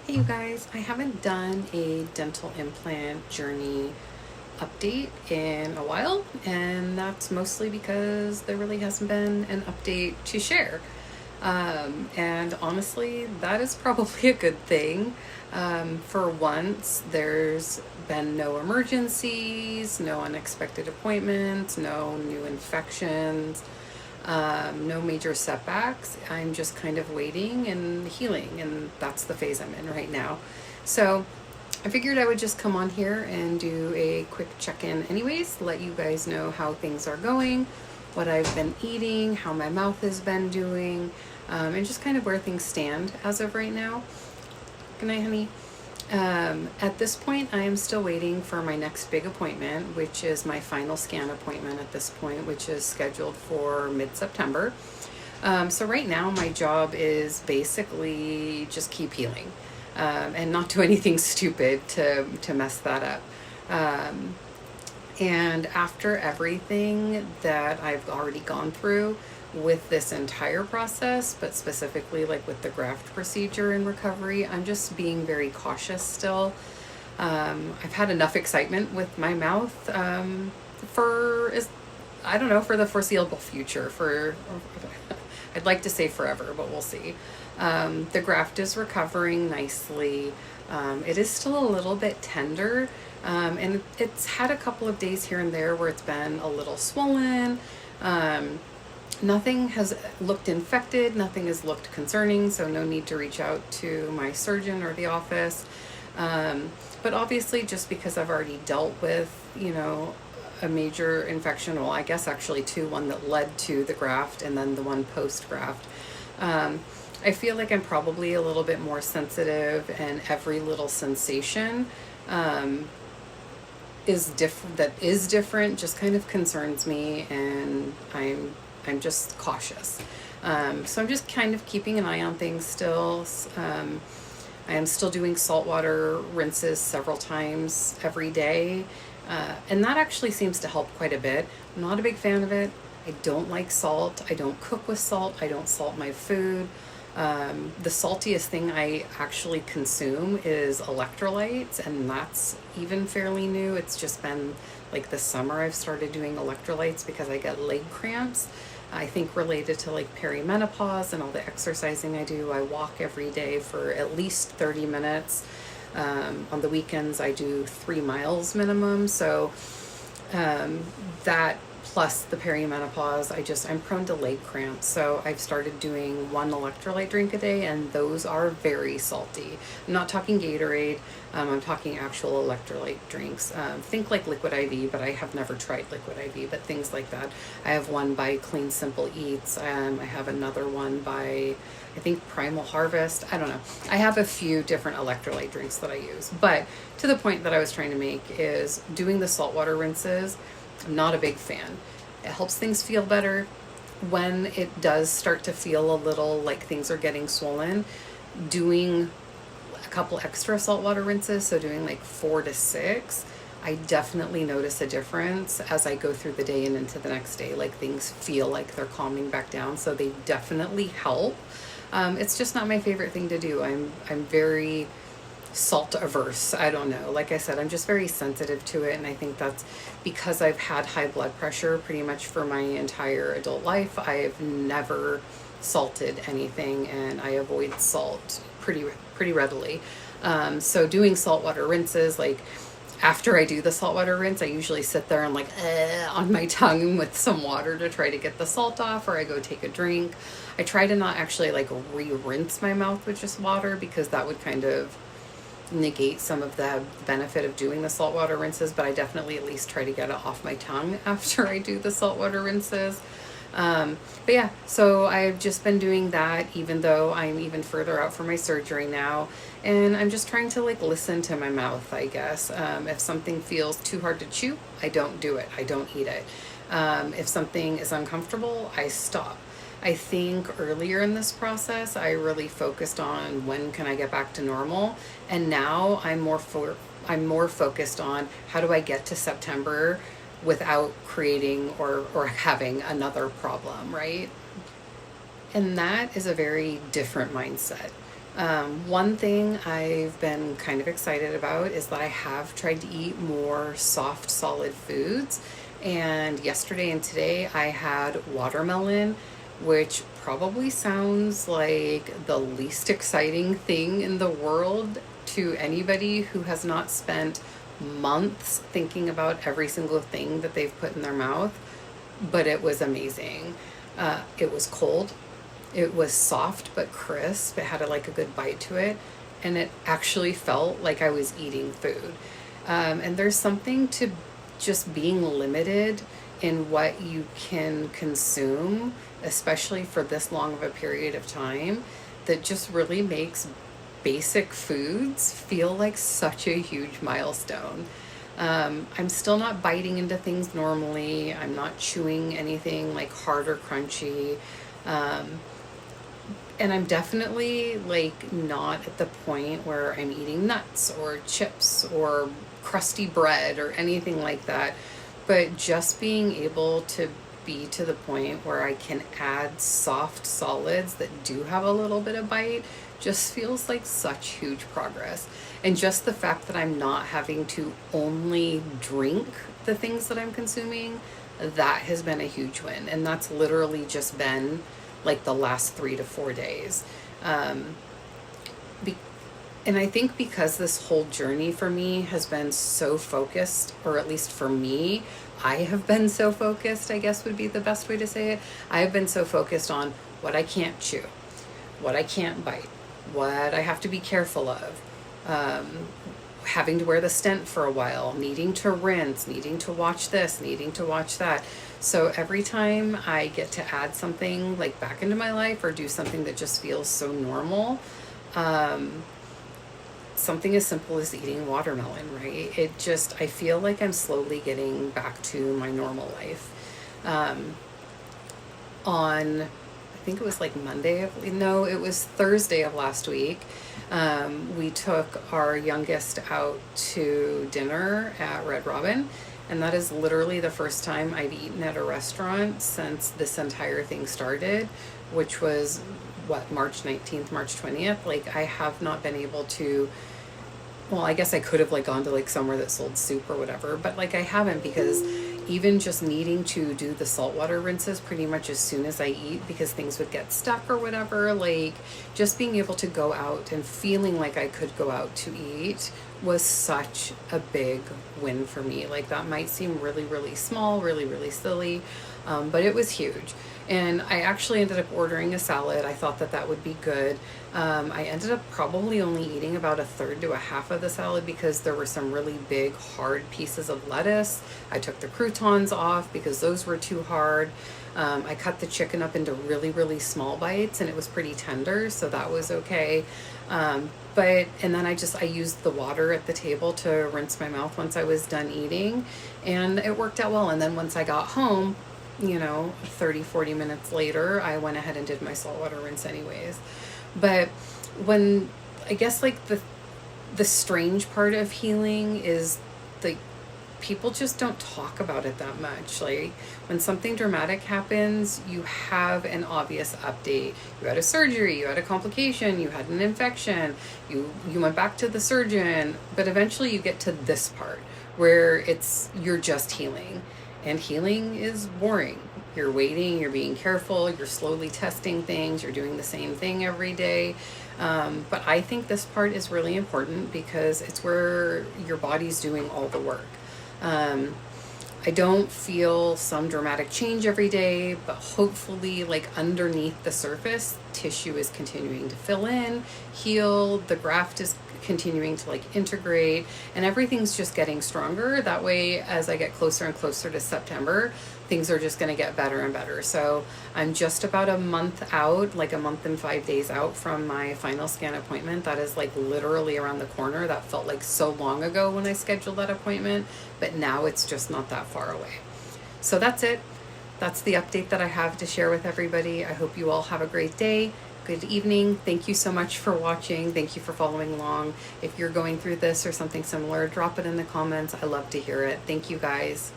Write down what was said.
Hey you guys, I haven't done a dental implant journey update in a while, and that's mostly because there really hasn't been an update to share. And honestly, that is probably a good thing. For once, there's been no emergencies, no unexpected appointments, no new infections, no major setbacks. I'm just kind of waiting and healing, and that's the phase I'm in right now. So I figured I would just come on here and do a quick check-in anyways, let you guys know how things are going, what I've been eating, how my mouth has been doing, and just kind of where things stand as of right now. Good night, honey. At this point, I am still waiting for my next big appointment, which is my final scan appointment at this point, which is scheduled for mid-September. So right now, my job is basically just keep healing and not do anything stupid to mess that up. And after everything that I've already gone through with this entire process, but specifically like with the graft procedure and recovery, I'm just being very cautious still. I've had enough excitement with my mouth for I don't know, for the foreseeable future. I'd like to say forever, but we'll see. The graft is recovering nicely. It is still a little bit tender, and it's had a couple of days here and there where it's been a little swollen. Nothing has looked infected, nothing has looked concerning, so no need to reach out to my surgeon or the office. But obviously, just because I've already dealt with, a major infection, well, I guess actually two, one that led to the graft and then the one post-graft, I feel like I'm probably a little bit more sensitive, and every little sensation is different just kind of concerns me, and I'm just cautious. So I'm just kind of keeping an eye on things still. I am still doing saltwater rinses several times every day. And that actually seems to help quite a bit. I'm not a big fan of it. I don't like salt. I don't cook with salt. I don't salt my food. The saltiest thing I actually consume is electrolytes, and that's even fairly new. It's just been like this summer I've started doing electrolytes because I get leg cramps. I think related to like perimenopause and all the exercising I do. I walk every day for at least 30 minutes. On the weekends I do 3 miles minimum. So that plus the perimenopause, I'm prone to leg cramps. So I've started doing 1 electrolyte drink a day, and those are very salty. I'm not talking Gatorade. I'm talking actual electrolyte drinks. Think like Liquid IV, but I have never tried Liquid IV, but things like that. I have one by Clean Simple Eats. I have another one by, I think, Primal Harvest. I don't know. I have a few different electrolyte drinks that I use. But to the point that I was trying to make is doing the saltwater rinses, I'm not a big fan. It helps things feel better. When it does start to feel a little like things are getting swollen, doing a couple extra saltwater rinses, so doing like 4 to 6, I definitely notice a difference as I go through the day and into the next day. Like things feel like they're calming back down, so they definitely help. It's just not my favorite thing to do. I'm very salt averse. I don't know. Like I said, I'm just very sensitive to it, and I think that's because I've had high blood pressure pretty much for my entire adult life. I've never salted anything, and I avoid salt pretty readily. So doing saltwater rinses, like after I do the saltwater rinse, I usually sit there and like on my tongue with some water to try to get the salt off, or I go take a drink. I try to not actually like re-rinse my mouth with just water, because that would kind of negate some of the benefit of doing the saltwater rinses, but I definitely at least try to get it off my tongue after I do the saltwater rinses. But yeah, so I've just been doing that, even though I'm even further out for my surgery now, and I'm just trying to like listen to my mouth, I guess. If something feels too hard to chew, I don't do it. I don't eat it. If something is uncomfortable, I stop. I think earlier in this process, I really focused on when can I get back to normal, and now I'm more focused on how do I get to September without creating or having another problem, right? And that is a very different mindset. One thing I've been kind of excited about is that I have tried to eat more soft, solid foods. And yesterday and today I had watermelon, which probably sounds like the least exciting thing in the world to anybody who has not spent months thinking about every single thing that they've put in their mouth. But it was amazing. It was cold. It was soft but crisp. It had like a good bite to it, and it actually felt like I was eating food. And there's something to just being limited in what you can consume, especially for this long of a period of time, that just really makes basic foods feel like such a huge milestone. I'm still not biting into things normally. I'm not chewing anything like hard or crunchy. And I'm definitely like not at the point where I'm eating nuts or chips or crusty bread or anything like that. But just being able to be to the point where I can add soft solids that do have a little bit of bite just feels like such huge progress. And just the fact that I'm not having to only drink the things that I'm consuming, that has been a huge win. And that's literally just been like the last 3 to 4 days. And I think because this whole journey for me has been so focused, or at least for me, I have been so focused, I guess would be the best way to say it. I have been so focused on what I can't chew, what I can't bite, what I have to be careful of, having to wear the stent for a while, needing to rinse, needing to watch this, needing to watch that. So every time I get to add something like back into my life or do something that just feels so normal, something as simple as eating watermelon, right? It just, I feel like I'm slowly getting back to my normal life. On, I think it was like it was Thursday of last week. We took our youngest out to dinner at Red Robin, and that is literally the first time I've eaten at a restaurant since this entire thing started, which was March 19th, March 20th. Like, I have not been able to, well, I guess I could have like gone to like somewhere that sold soup or whatever, but like I haven't, because even just needing to do the saltwater rinses pretty much as soon as I eat because things would get stuck or whatever, like just being able to go out and feeling like I could go out to eat was such a big win for me. Like, that might seem really, really small, really, really silly, but it was huge. And I actually ended up ordering a salad. I thought that that would be good. I ended up probably only eating about a third to a half of the salad because there were some really big, hard pieces of lettuce. I took the croutons off because those were too hard. I cut the chicken up into really, really small bites, and it was pretty tender, so that was okay. And then I used the water at the table to rinse my mouth once I was done eating, and it worked out well. And then once I got home, 30, 40 minutes later, I went ahead and did my saltwater rinse anyways. But when, I guess like the strange part of healing is like, people just don't talk about it that much. Like, when something dramatic happens, you have an obvious update. You had a surgery, you had a complication, you had an infection, you went back to the surgeon, but eventually you get to this part where you're just healing. And healing is boring. You're waiting, you're being careful, you're slowly testing things, you're doing the same thing every day. But I think this part is really important because it's where your body's doing all the work. I don't feel some dramatic change every day, but hopefully, like, underneath the surface, tissue is continuing to fill in, heal, the graft is continuing to like integrate, and everything's just getting stronger. That way, as I get closer and closer to September, things are just going to get better and better. So I'm just about a month out, like a month and 5 days out from my final scan appointment. That is like literally around the corner. That felt like so long ago when I scheduled that appointment, but now it's just not that far away. So that's it. That's the update that I have to share with everybody. I hope you all have a great day. Good evening. Thank you so much for watching. Thank you for following along. If you're going through this or something similar, drop it in the comments. I love to hear it. Thank you guys.